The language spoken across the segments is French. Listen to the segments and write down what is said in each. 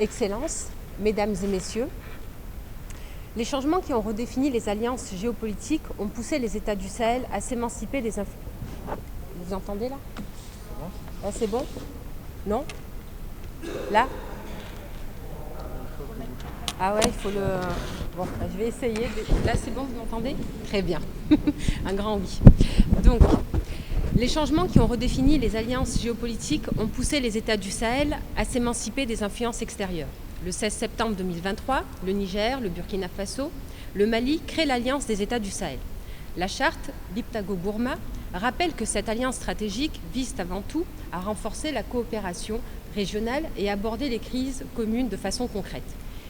Excellences, Mesdames et Messieurs, les changements qui ont redéfini les alliances géopolitiques ont poussé les États du Sahel à s'émanciper des influences. Vous entendez là? Là c'est bon? Non? Là? Ah ouais, il faut le... Bon, je vais essayer. Là c'est bon, vous m'entendez? Très bien. Un grand oui. Donc, les changements qui ont redéfini les alliances géopolitiques ont poussé les États du Sahel à s'émanciper des influences extérieures. Le 16 septembre 2023, le Niger, le Burkina Faso, le Mali créent l'Alliance des États du Sahel. La charte Liptako-Gourma rappelle que cette alliance stratégique vise avant tout à renforcer la coopération régionale et aborder les crises communes de façon concrète.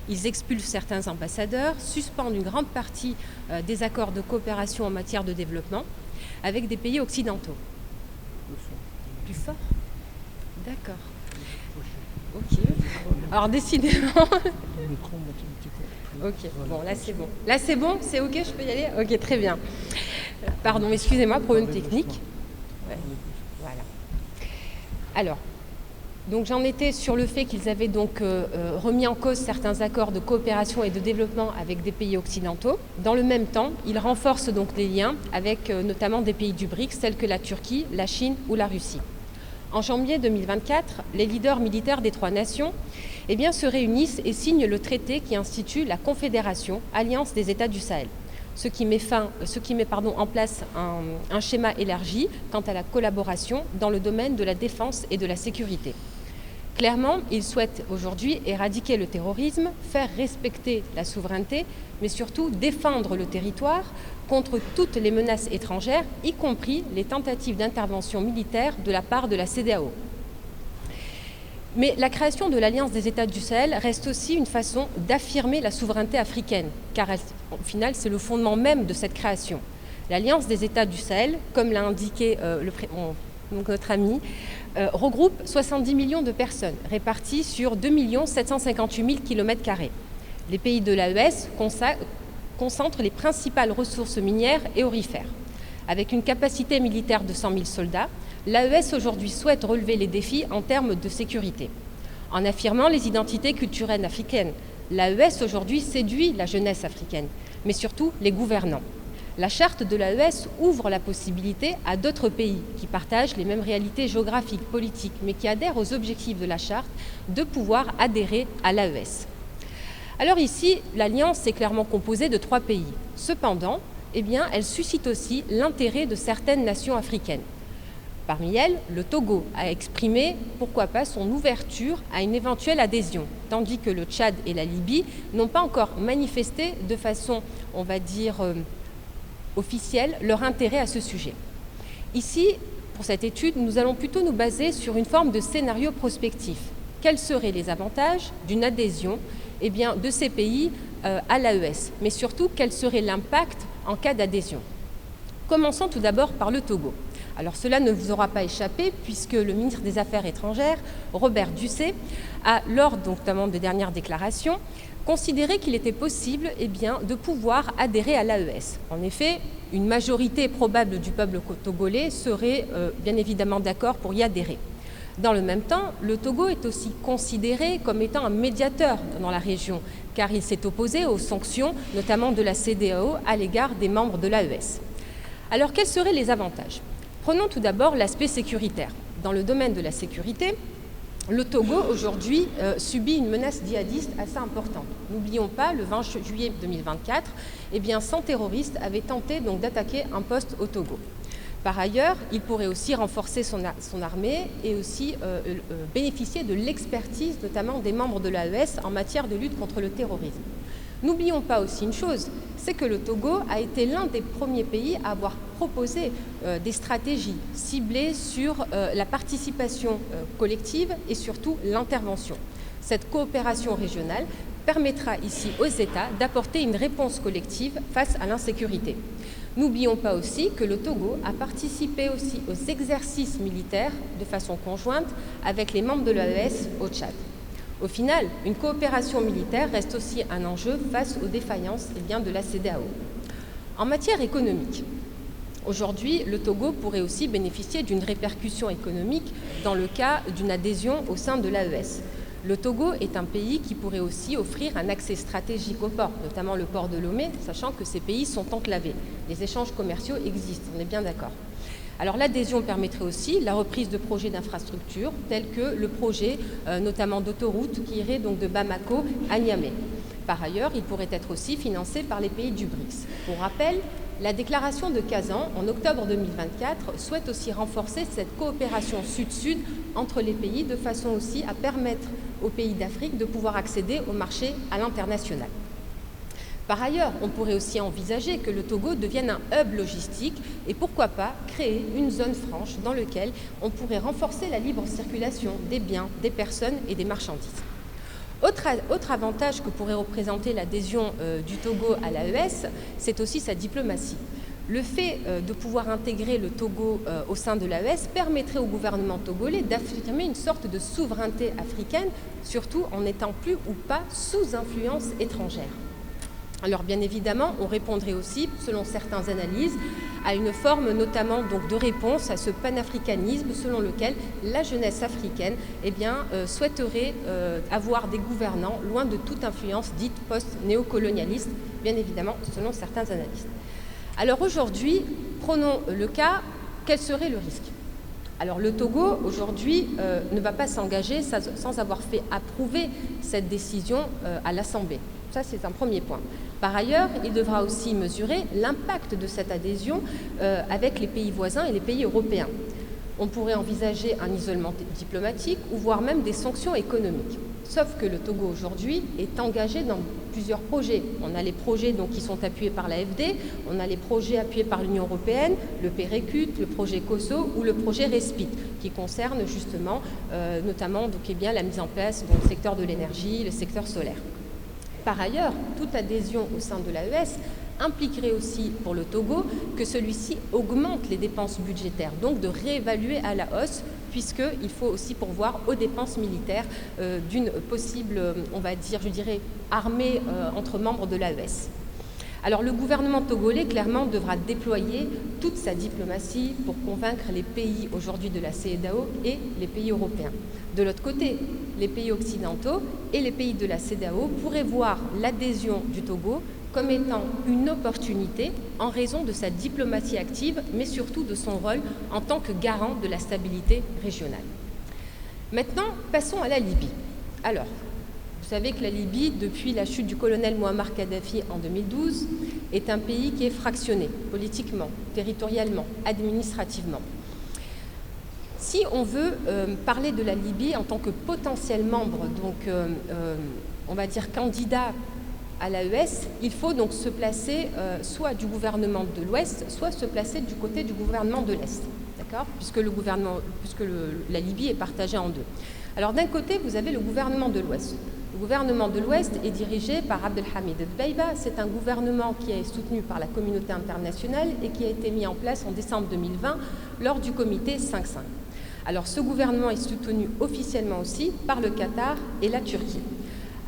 Ils expulsent certains ambassadeurs, suspendent une grande partie des accords de coopération en matière de développement avec des pays occidentaux. Plus fort? D'accord. Ok. Alors décidément. Ok, bon, là c'est bon. Là c'est bon? C'est ok, je peux y aller? Ok, très bien. Pardon, excusez-moi, problème technique. Ouais. Voilà. Alors, donc j'en étais sur le fait qu'ils avaient donc remis en cause certains accords de coopération et de développement avec des pays occidentaux. Dans le même temps, ils renforcent donc les liens avec notamment des pays du BRICS tels que la Turquie, la Chine ou la Russie. En janvier 2024, les leaders militaires des trois nations se réunissent et signent le traité qui institue la Confédération Alliance des États du Sahel, ce qui met en place un schéma élargi quant à la collaboration dans le domaine de la défense et de la sécurité. Clairement, ils souhaitent aujourd'hui éradiquer le terrorisme, faire respecter la souveraineté, mais surtout défendre le territoire contre toutes les menaces étrangères, y compris les tentatives d'intervention militaire de la part de la CEDEAO. Mais la création de l'Alliance des États du Sahel reste aussi une façon d'affirmer la souveraineté africaine, car au final, c'est le fondement même de cette création. L'Alliance des États du Sahel, comme l'a indiqué notre ami, regroupe 70 millions de personnes, réparties sur 2 758 000 km². Les pays de l'AES concentrent les principales ressources minières et aurifères. Avec une capacité militaire de 100 000 soldats, l'AES aujourd'hui souhaite relever les défis en termes de sécurité. En affirmant les identités culturelles africaines, l'AES aujourd'hui séduit la jeunesse africaine, mais surtout les gouvernants. La charte de l'AES ouvre la possibilité à d'autres pays qui partagent les mêmes réalités géographiques, politiques, mais qui adhèrent aux objectifs de la charte, de pouvoir adhérer à l'AES. Alors ici, l'Alliance est clairement composée de 3 pays. Cependant, elle suscite aussi l'intérêt de certaines nations africaines. Parmi elles, le Togo a exprimé, pourquoi pas, son ouverture à une éventuelle adhésion, tandis que le Tchad et la Libye n'ont pas encore manifesté de façon, on va dire, officielle leur intérêt à ce sujet. Ici, pour cette étude, nous allons plutôt nous baser sur une forme de scénario prospectif. Quels seraient les avantages d'une adhésion de ces pays à l'AES, mais surtout quel serait l'impact en cas d'adhésion. Commençons tout d'abord par le Togo. Alors cela ne vous aura pas échappé puisque le ministre des Affaires étrangères, Robert Dussey, a, lors notamment de dernières déclarations, considéré qu'il était possible de pouvoir adhérer à l'AES. En effet, une majorité probable du peuple togolais serait bien évidemment d'accord pour y adhérer. Dans le même temps, le Togo est aussi considéré comme étant un médiateur dans la région, car il s'est opposé aux sanctions, notamment de la CEDEAO, à l'égard des membres de l'AES. Alors, quels seraient les avantages? Prenons tout d'abord l'aspect sécuritaire. Dans le domaine de la sécurité, le Togo, aujourd'hui, subit une menace djihadiste assez importante. N'oublions pas, le 20 juillet 2024, 100 terroristes avaient tenté d'attaquer un poste au Togo. Par ailleurs, il pourrait aussi renforcer son armée et aussi bénéficier de l'expertise, notamment des membres de l'AES, en matière de lutte contre le terrorisme. N'oublions pas aussi une chose, c'est que le Togo a été l'un des premiers pays à avoir proposé des stratégies ciblées sur la participation collective et surtout l'intervention. Cette coopération régionale permettra ici aux États d'apporter une réponse collective face à l'insécurité. N'oublions pas aussi que le Togo a participé aussi aux exercices militaires de façon conjointe avec les membres de l'AES au Tchad. Au final, une coopération militaire reste aussi un enjeu face aux défaillances de la CEDEAO. En matière économique, aujourd'hui, le Togo pourrait aussi bénéficier d'une répercussion économique dans le cas d'une adhésion au sein de l'AES. Le Togo est un pays qui pourrait aussi offrir un accès stratégique au port, notamment le port de Lomé, sachant que ces pays sont enclavés. Les échanges commerciaux existent, on est bien d'accord. Alors l'adhésion permettrait aussi la reprise de projets d'infrastructures tels que le projet notamment d'autoroute qui irait donc de Bamako à Niamey. Par ailleurs, il pourrait être aussi financé par les pays du BRICS. Pour rappel, la déclaration de Kazan en octobre 2024 souhaite aussi renforcer cette coopération sud-sud entre les pays de façon aussi à permettre aux pays d'Afrique de pouvoir accéder au marché à l'international. Par ailleurs, on pourrait aussi envisager que le Togo devienne un hub logistique et pourquoi pas créer une zone franche dans laquelle on pourrait renforcer la libre circulation des biens, des personnes et des marchandises. Autre avantage que pourrait représenter l'adhésion du Togo à l'AES, c'est aussi sa diplomatie. Le fait de pouvoir intégrer le Togo au sein de l'AES permettrait au gouvernement togolais d'affirmer une sorte de souveraineté africaine, surtout en n'étant plus ou pas sous influence étrangère. Alors bien évidemment, on répondrait aussi, selon certaines analyses, à une forme notamment donc, de réponse à ce panafricanisme selon lequel la jeunesse africaine souhaiterait avoir des gouvernants loin de toute influence dite post-néocolonialiste, bien évidemment selon certains analystes. Alors aujourd'hui, prenons le cas, quel serait le risque ? Alors le Togo aujourd'hui ne va pas s'engager sans avoir fait approuver cette décision à l'Assemblée. Ça, c'est un premier point. Par ailleurs, il devra aussi mesurer l'impact de cette adhésion avec les pays voisins et les pays européens. On pourrait envisager un isolement diplomatique ou voire même des sanctions économiques. Sauf que le Togo aujourd'hui est engagé dans plusieurs projets. On a les projets donc, qui sont appuyés par l'AFD, on a les projets appuyés par l'Union européenne, le PERECUT, le projet COSO ou le projet RESPIT, qui concerne justement notamment donc, la mise en place du secteur de l'énergie, le secteur solaire. Par ailleurs, toute adhésion au sein de l'AES impliquerait aussi pour le Togo que celui-ci augmente les dépenses budgétaires, donc de réévaluer à la hausse, puisqu'il faut aussi pourvoir aux dépenses militaires d'une possible, armée entre membres de l'AES. Alors le gouvernement togolais, clairement, devra déployer toute sa diplomatie pour convaincre les pays aujourd'hui de la CEDEAO et les pays européens. De l'autre côté, les pays occidentaux et les pays de la CEDEAO pourraient voir l'adhésion du Togo comme étant une opportunité en raison de sa diplomatie active, mais surtout de son rôle en tant que garant de la stabilité régionale. Maintenant, passons à la Libye. Alors, vous savez que la Libye, depuis la chute du colonel Mouammar Kadhafi en 2012, est un pays qui est fractionné politiquement, territorialement, administrativement. Si on veut parler de la Libye en tant que potentiel membre, donc candidat à l'AES, il faut donc se placer soit du gouvernement de l'Ouest, soit se placer du côté du gouvernement de l'Est, d'accord ? Puisque la Libye est partagée en deux. Alors d'un côté, vous avez le gouvernement de l'Ouest. Le gouvernement de l'Ouest est dirigé par Abdelhamid Dbeibah. C'est un gouvernement qui est soutenu par la communauté internationale et qui a été mis en place en décembre 2020 lors du comité 5-5. Alors ce gouvernement est soutenu officiellement aussi par le Qatar et la Turquie.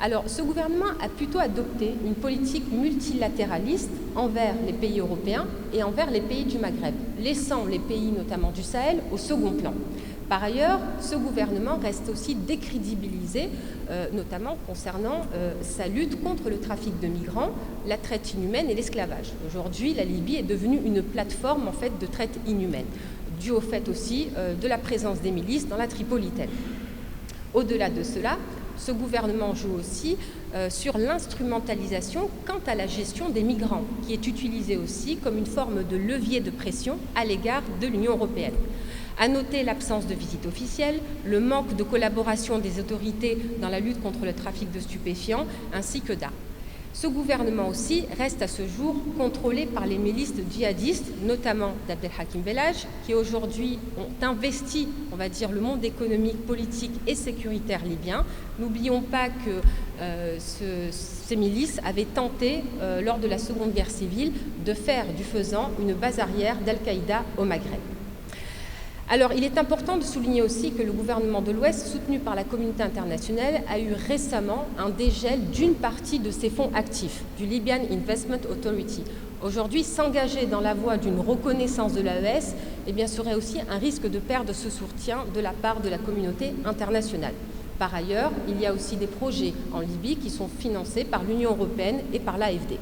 Alors ce gouvernement a plutôt adopté une politique multilatéraliste envers les pays européens et envers les pays du Maghreb, laissant les pays notamment du Sahel au second plan. Par ailleurs, ce gouvernement reste aussi décrédibilisé, notamment concernant sa lutte contre le trafic de migrants, la traite inhumaine et l'esclavage. Aujourd'hui, la Libye est devenue une plateforme en fait, de traite inhumaine, due au fait aussi de la présence des milices dans la Tripolitaine. Au-delà de cela, ce gouvernement joue aussi sur l'instrumentalisation quant à la gestion des migrants, qui est utilisée aussi comme une forme de levier de pression à l'égard de l'Union européenne. À noter l'absence de visite officielle, le manque de collaboration des autorités dans la lutte contre le trafic de stupéfiants, ainsi que d'armes. Ce gouvernement aussi reste à ce jour contrôlé par les milices djihadistes, notamment d'Abdelhakim Bellaj, qui aujourd'hui ont investi, on va dire, le monde économique, politique et sécuritaire libyen. N'oublions pas que ces milices avaient tenté, lors de la Seconde Guerre civile, de faire du faisant une base arrière d'Al-Qaïda au Maghreb. Alors, il est important de souligner aussi que le gouvernement de l'Ouest, soutenu par la communauté internationale, a eu récemment un dégel d'une partie de ses fonds actifs, du Libyan Investment Authority. Aujourd'hui, s'engager dans la voie d'une reconnaissance de l'AES serait aussi un risque de perdre ce soutien de la part de la communauté internationale. Par ailleurs, il y a aussi des projets en Libye qui sont financés par l'Union européenne et par l'AFD.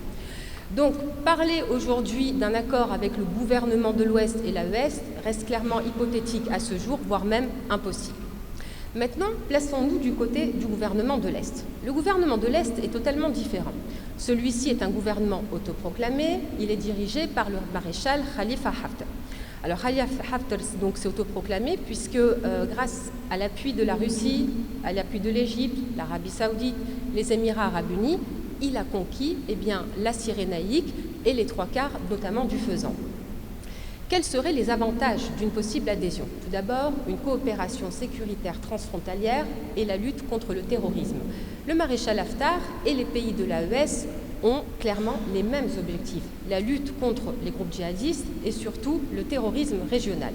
Donc, parler aujourd'hui d'un accord avec le gouvernement de l'Ouest et l'AES reste clairement hypothétique à ce jour, voire même impossible. Maintenant, plaçons-nous du côté du gouvernement de l'Est. Le gouvernement de l'Est est totalement différent. Celui-ci est un gouvernement autoproclamé, il est dirigé par le maréchal Khalifa Haftar. Alors Khalifa Haftar s'est autoproclamé puisque grâce à l'appui de la Russie, à l'appui de l'Égypte, l'Arabie Saoudite, les Émirats Arabes Unis, il a conquis la Cyrénaïque et les 3/4 notamment du Fezzan. Quels seraient les avantages d'une possible adhésion? Tout d'abord, une coopération sécuritaire transfrontalière et la lutte contre le terrorisme. Le maréchal Haftar et les pays de l'AES ont clairement les mêmes objectifs, la lutte contre les groupes djihadistes et surtout le terrorisme régional.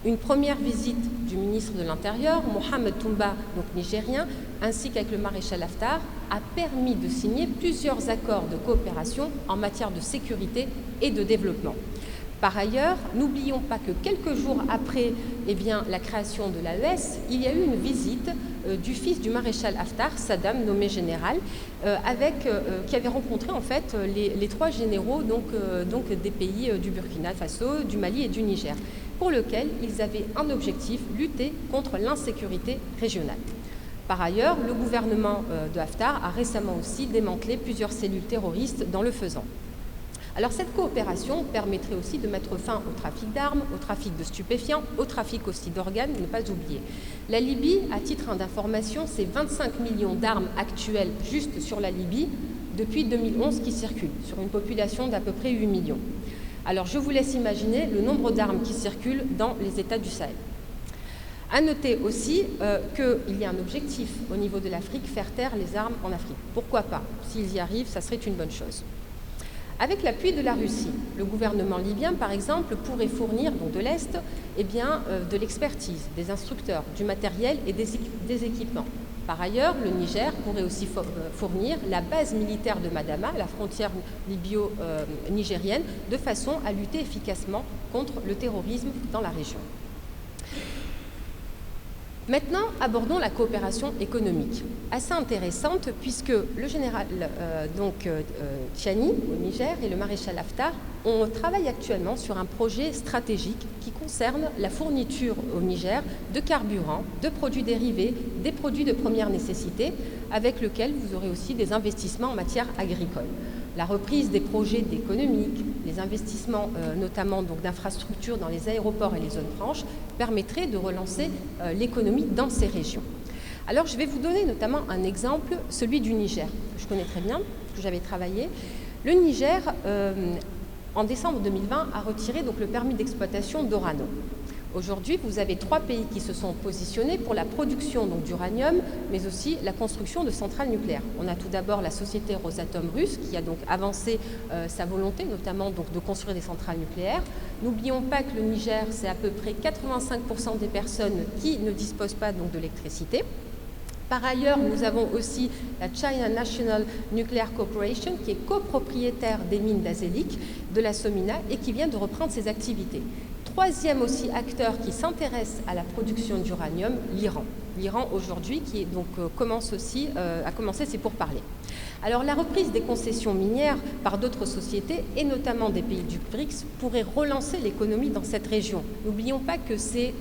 Une première visite du ministre de l'Intérieur, Mohamed Toumba, donc nigérien, ainsi qu'avec le maréchal Haftar, a permis de signer plusieurs accords de coopération en matière de sécurité et de développement. Par ailleurs, n'oublions pas que quelques jours après la création de l'AES, il y a eu une visite du fils du maréchal Haftar, Saddam, nommé général, qui avait rencontré en fait les 3 généraux des pays du Burkina Faso, du Mali et du Niger, pour lequel ils avaient un objectif, lutter contre l'insécurité régionale. Par ailleurs, le gouvernement de Haftar a récemment aussi démantelé plusieurs cellules terroristes dans le Fezzan. Alors cette coopération permettrait aussi de mettre fin au trafic d'armes, au trafic de stupéfiants, au trafic aussi d'organes, ne pas oublier. La Libye, à titre d'information, c'est 25 millions d'armes actuelles juste sur la Libye depuis 2011 qui circulent, sur une population d'à peu près 8 millions. Alors je vous laisse imaginer le nombre d'armes qui circulent dans les États du Sahel. À noter aussi qu'il y a un objectif au niveau de l'Afrique, faire taire les armes en Afrique. Pourquoi pas? S'ils y arrivent, ça serait une bonne chose. Avec l'appui de la Russie, le gouvernement libyen, par exemple, pourrait fournir, donc de l'Est, de l'expertise, des instructeurs, du matériel et des équipements. Par ailleurs, le Niger pourrait aussi fournir la base militaire de Madama, la frontière libyo-nigérienne, de façon à lutter efficacement contre le terrorisme dans la région. Maintenant, abordons la coopération économique, assez intéressante puisque le général Tchiani au Niger et le maréchal Haftar travaillent actuellement sur un projet stratégique qui concerne la fourniture au Niger de carburant, de produits dérivés, des produits de première nécessité, avec lequel vous aurez aussi des investissements en matière agricole. La reprise des projets économiques, les investissements notamment d'infrastructures dans les aéroports et les zones franches permettraient de relancer l'économie dans ces régions. Alors je vais vous donner notamment un exemple, celui du Niger, que je connais très bien, que j'avais travaillé. Le Niger, en décembre 2020, a retiré le permis d'exploitation d'Orano. Aujourd'hui, vous avez 3 pays qui se sont positionnés pour la production d'uranium, mais aussi la construction de centrales nucléaires. On a tout d'abord la société Rosatom russe qui a avancé sa volonté, notamment de construire des centrales nucléaires. N'oublions pas que le Niger, c'est à peu près 85% des personnes qui ne disposent pas de l'électricité. Par ailleurs, nous avons aussi la China National Nuclear Corporation qui est copropriétaire des mines d'Azélik, de la Somina et qui vient de reprendre ses activités. Troisième aussi acteur qui s'intéresse à la production d'uranium, l'Iran. L'Iran aujourd'hui qui a commencé ses pourparlers. Alors la reprise des concessions minières par d'autres sociétés et notamment des pays du BRICS pourrait relancer l'économie dans cette région. N'oublions pas que ces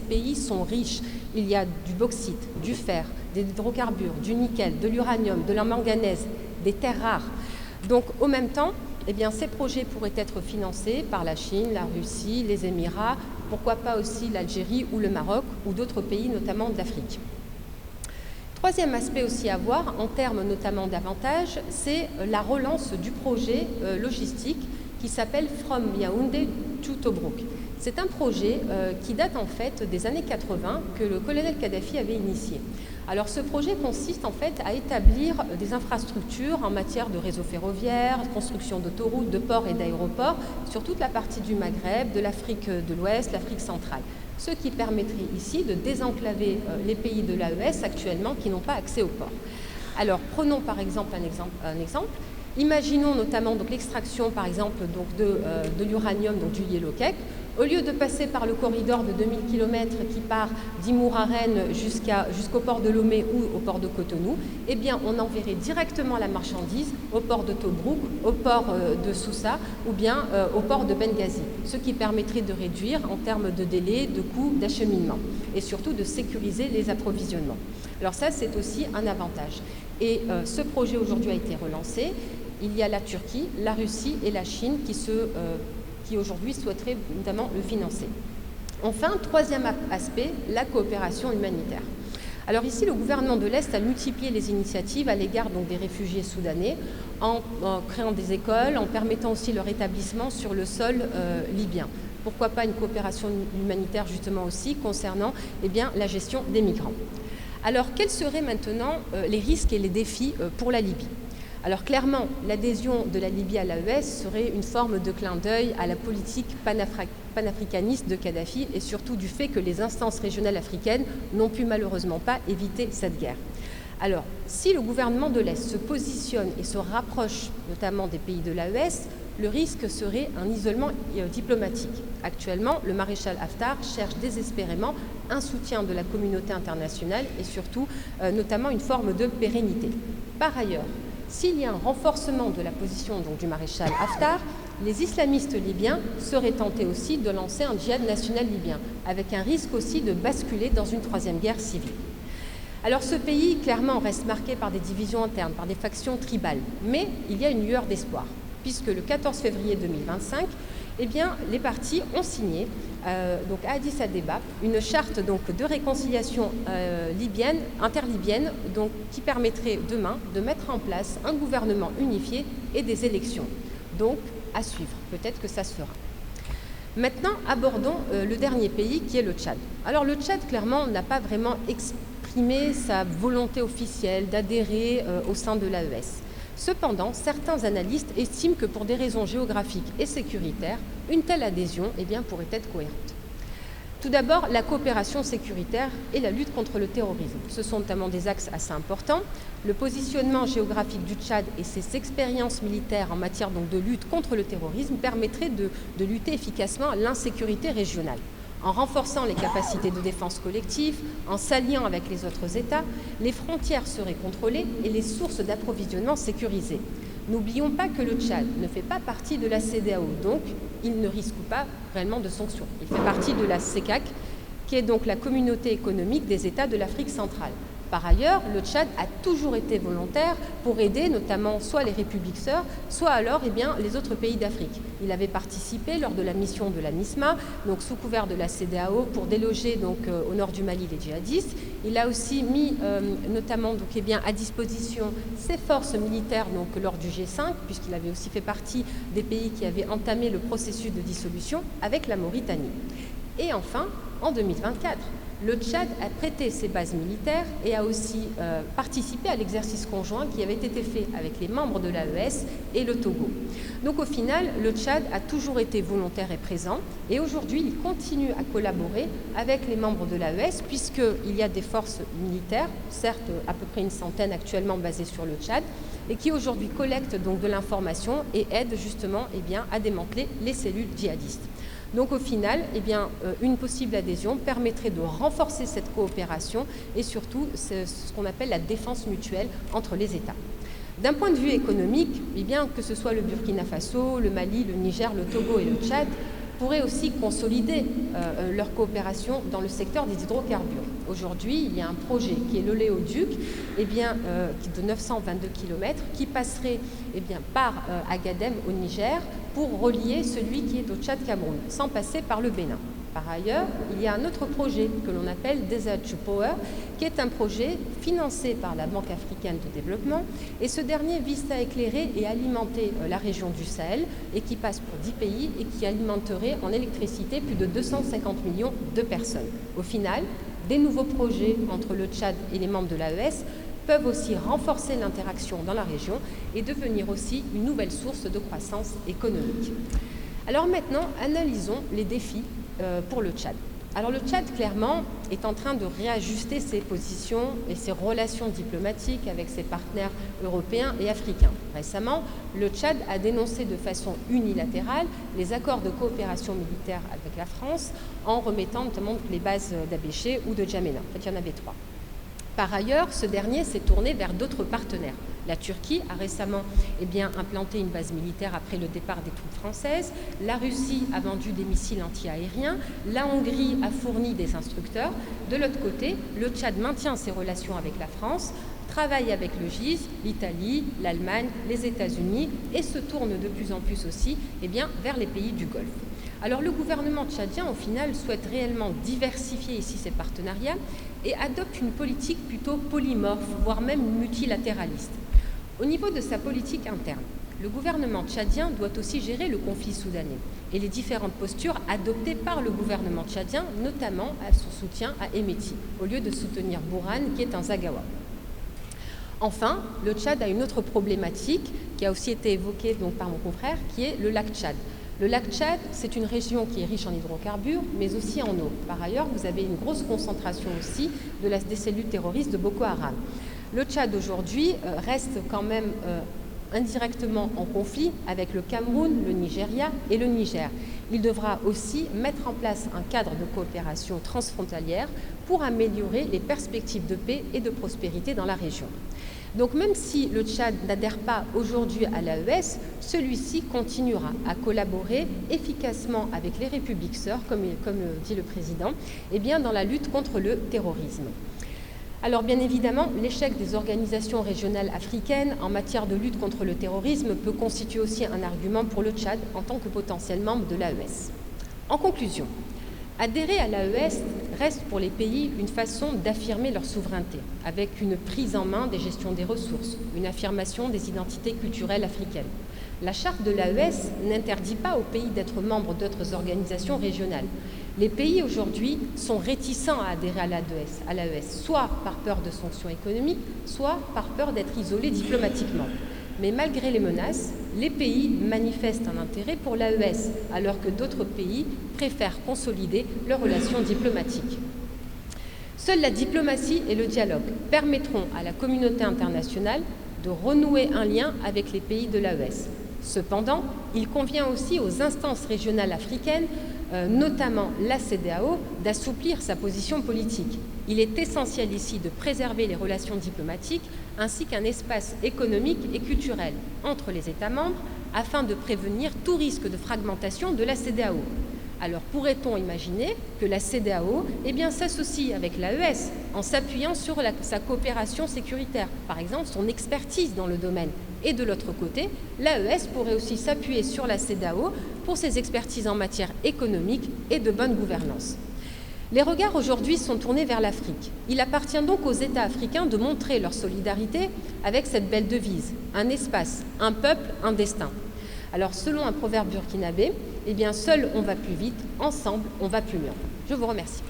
pays sont riches. Il y a du bauxite, du fer, des hydrocarbures, du nickel, de l'uranium, de la manganèse, des terres rares. Donc au même temps, ces projets pourraient être financés par la Chine, la Russie, les Émirats, pourquoi pas aussi l'Algérie ou le Maroc ou d'autres pays, notamment d'Afrique. Troisième aspect aussi à voir, en termes notamment d'avantages, c'est la relance du projet logistique qui s'appelle From Yaoundé to Tobruk. C'est un projet qui date en fait des années 80 que le colonel Kadhafi avait initié. Alors ce projet consiste en fait à établir des infrastructures en matière de réseau ferroviaire, construction d'autoroutes, de ports et d'aéroports sur toute la partie du Maghreb, de l'Afrique de l'Ouest, l'Afrique centrale. Ce qui permettrait ici de désenclaver les pays de l'AES actuellement qui n'ont pas accès aux ports. Alors prenons par exemple un exemple. Imaginons notamment l'extraction par exemple de l'uranium, du yellowcake. Au lieu de passer par le corridor de 2000 km qui part d'Imour à Rennes jusqu'au port de Lomé ou au port de Cotonou, eh bien, on enverrait directement la marchandise au port de Tobrouk, au port de Soussa ou bien au port de Benghazi, ce qui permettrait de réduire en termes de délai, de coûts, d'acheminement et surtout de sécuriser les approvisionnements. Alors ça, c'est aussi un avantage. Et ce projet aujourd'hui a été relancé. Il y a la Turquie, la Russie et la Chine qui aujourd'hui souhaiteraient notamment le financer. Enfin, troisième aspect, la coopération humanitaire. Alors ici, le gouvernement de l'Est a multiplié les initiatives à l'égard donc des réfugiés soudanais en créant des écoles, en permettant aussi leur établissement sur le sol libyen. Pourquoi pas une coopération humanitaire justement aussi concernant la gestion des migrants. Alors, quels seraient maintenant les risques et les défis pour la Libye ? Alors clairement, l'adhésion de la Libye à l'AES serait une forme de clin d'œil à la politique panafricaniste de Kadhafi et surtout du fait que les instances régionales africaines n'ont pu malheureusement pas éviter cette guerre. Alors, si le gouvernement de l'Est se positionne et se rapproche notamment des pays de l'AES, le risque serait un isolement diplomatique. Actuellement, le maréchal Haftar cherche désespérément un soutien de la communauté internationale et surtout notamment une forme de pérennité. Par ailleurs, s'il y a un renforcement de la position donc, du maréchal Haftar, les islamistes libyens seraient tentés aussi de lancer un djihad national libyen, avec un risque aussi de basculer dans une troisième guerre civile. Alors ce pays, clairement, reste marqué par des divisions internes, par des factions tribales, mais il y a une lueur d'espoir, puisque le 14 février 2025, les partis ont signé donc à Addis Abeba une charte donc, de réconciliation interlibyenne donc, qui permettrait demain de mettre en place un gouvernement unifié et des élections. Donc à suivre, peut-être que ça se fera. Maintenant, abordons le dernier pays qui est le Tchad. Alors le Tchad, clairement, n'a pas vraiment exprimé sa volonté officielle d'adhérer au sein de l'AES. Cependant, certains analystes estiment que pour des raisons géographiques et sécuritaires, une telle adhésion pourrait être cohérente. Tout d'abord, la coopération sécuritaire et la lutte contre le terrorisme. Ce sont notamment des axes assez importants. Le positionnement géographique du Tchad et ses expériences militaires en matière donc, de lutte contre le terrorisme permettraient de lutter efficacement à l'insécurité régionale. En renforçant les capacités de défense collective, en s'alliant avec les autres États, les frontières seraient contrôlées et les sources d'approvisionnement sécurisées. N'oublions pas que le Tchad ne fait pas partie de la CEDEAO, donc il ne risque pas réellement de sanctions. Il fait partie de la CECAC, qui est donc la communauté économique des États de l'Afrique centrale. Par ailleurs, le Tchad a toujours été volontaire pour aider notamment soit les républiques sœurs, soit alors les autres pays d'Afrique. Il avait participé lors de la mission de la MISMA, donc sous couvert de la CEDEAO, pour déloger donc, au nord du Mali les djihadistes. Il a aussi mis notamment donc, à disposition ses forces militaires donc, lors du G5, puisqu'il avait aussi fait partie des pays qui avaient entamé le processus de dissolution avec la Mauritanie. Et enfin, en 2024, le Tchad a prêté ses bases militaires et a aussi participé à l'exercice conjoint qui avait été fait avec les membres de l'AES et le Togo. Donc au final, le Tchad a toujours été volontaire et présent et aujourd'hui, il continue à collaborer avec les membres de l'AES puisqu'il y a des forces militaires, certes à peu près une centaine actuellement basées sur le Tchad, et qui aujourd'hui collectent donc de l'information et aident justement à démanteler les cellules djihadistes. Donc au final, une possible adhésion permettrait de renforcer cette coopération et surtout ce qu'on appelle la défense mutuelle entre les États. D'un point de vue économique, que ce soit le Burkina Faso, le Mali, le Niger, le Togo et le Tchad, pourraient aussi consolider leur coopération dans le secteur des hydrocarbures. Aujourd'hui, il y a un projet qui est l'oléoduc de 922 km qui passerait par Agadem au Niger pour relier celui qui est au Tchad-Cameroun, sans passer par le Bénin. Par ailleurs, il y a un autre projet que l'on appelle Desert to Power, qui est un projet financé par la Banque africaine de développement. Et ce dernier vise à éclairer et alimenter la région du Sahel et qui passe pour 10 pays et qui alimenterait en électricité plus de 250 millions de personnes. Au final, des nouveaux projets entre le Tchad et les membres de l'AES peuvent aussi renforcer l'interaction dans la région et devenir aussi une nouvelle source de croissance économique. Alors maintenant, analysons les défis pour le Tchad. Alors le Tchad, clairement, est en train de réajuster ses positions et ses relations diplomatiques avec ses partenaires européens et africains. Récemment, le Tchad a dénoncé de façon unilatérale les accords de coopération militaire avec la France en remettant notamment les bases d'Abéché ou de Djamena. En fait, il y en avait 3. Par ailleurs, ce dernier s'est tourné vers d'autres partenaires. La Turquie a récemment implanté une base militaire après le départ des troupes françaises. La Russie a vendu des missiles anti-aériens. La Hongrie a fourni des instructeurs. De l'autre côté, le Tchad maintient ses relations avec la France, travaille avec le GIZ, l'Italie, l'Allemagne, les États-Unis et se tourne de plus en plus aussi vers les pays du Golfe. Alors le gouvernement tchadien, au final, souhaite réellement diversifier ici ses partenariats et adopte une politique plutôt polymorphe, voire même multilatéraliste. Au niveau de sa politique interne, le gouvernement tchadien doit aussi gérer le conflit soudanais et les différentes postures adoptées par le gouvernement tchadien, notamment à son soutien à Emeti, au lieu de soutenir Bourhan, qui est un Zaghawa. Enfin, le Tchad a une autre problématique qui a aussi été évoquée par mon confrère, qui est le lac Tchad. Le lac Tchad, c'est une région qui est riche en hydrocarbures, mais aussi en eau. Par ailleurs, vous avez une grosse concentration aussi des cellules terroristes de Boko Haram. Le Tchad, aujourd'hui, reste quand même indirectement en conflit avec le Cameroun, le Nigeria et le Niger. Il devra aussi mettre en place un cadre de coopération transfrontalière pour améliorer les perspectives de paix et de prospérité dans la région. Donc même si le Tchad n'adhère pas aujourd'hui à l'AES, celui-ci continuera à collaborer efficacement avec les républiques sœurs, comme dit le président, dans la lutte contre le terrorisme. Alors bien évidemment, l'échec des organisations régionales africaines en matière de lutte contre le terrorisme peut constituer aussi un argument pour le Tchad en tant que potentiel membre de l'AES. En conclusion, adhérer à l'AES reste pour les pays une façon d'affirmer leur souveraineté, avec une prise en main des gestions des ressources, une affirmation des identités culturelles africaines. La charte de l'AES n'interdit pas aux pays d'être membres d'autres organisations régionales. Les pays aujourd'hui sont réticents à adhérer à l'AES, soit par peur de sanctions économiques, soit par peur d'être isolés diplomatiquement. Mais malgré les menaces, les pays manifestent un intérêt pour l'AES, alors que d'autres pays préfèrent consolider leurs relations diplomatiques. Seule la diplomatie et le dialogue permettront à la communauté internationale de renouer un lien avec les pays de l'AES. Cependant, il convient aussi aux instances régionales africaines, notamment la CEDEAO, d'assouplir sa position politique. Il est essentiel ici de préserver les relations diplomatiques ainsi qu'un espace économique et culturel entre les États membres afin de prévenir tout risque de fragmentation de la CEDEAO. Alors pourrait-on imaginer que la CEDEAO s'associe avec l'AES en s'appuyant sur sa coopération sécuritaire, par exemple son expertise dans le domaine. Et de l'autre côté, l'AES pourrait aussi s'appuyer sur la CEDEAO pour ses expertises en matière économique et de bonne gouvernance. Les regards aujourd'hui sont tournés vers l'Afrique. Il appartient donc aux États africains de montrer leur solidarité avec cette belle devise, un espace, un peuple, un destin. Alors selon un proverbe burkinabé, seul on va plus vite, ensemble on va plus loin. Je vous remercie.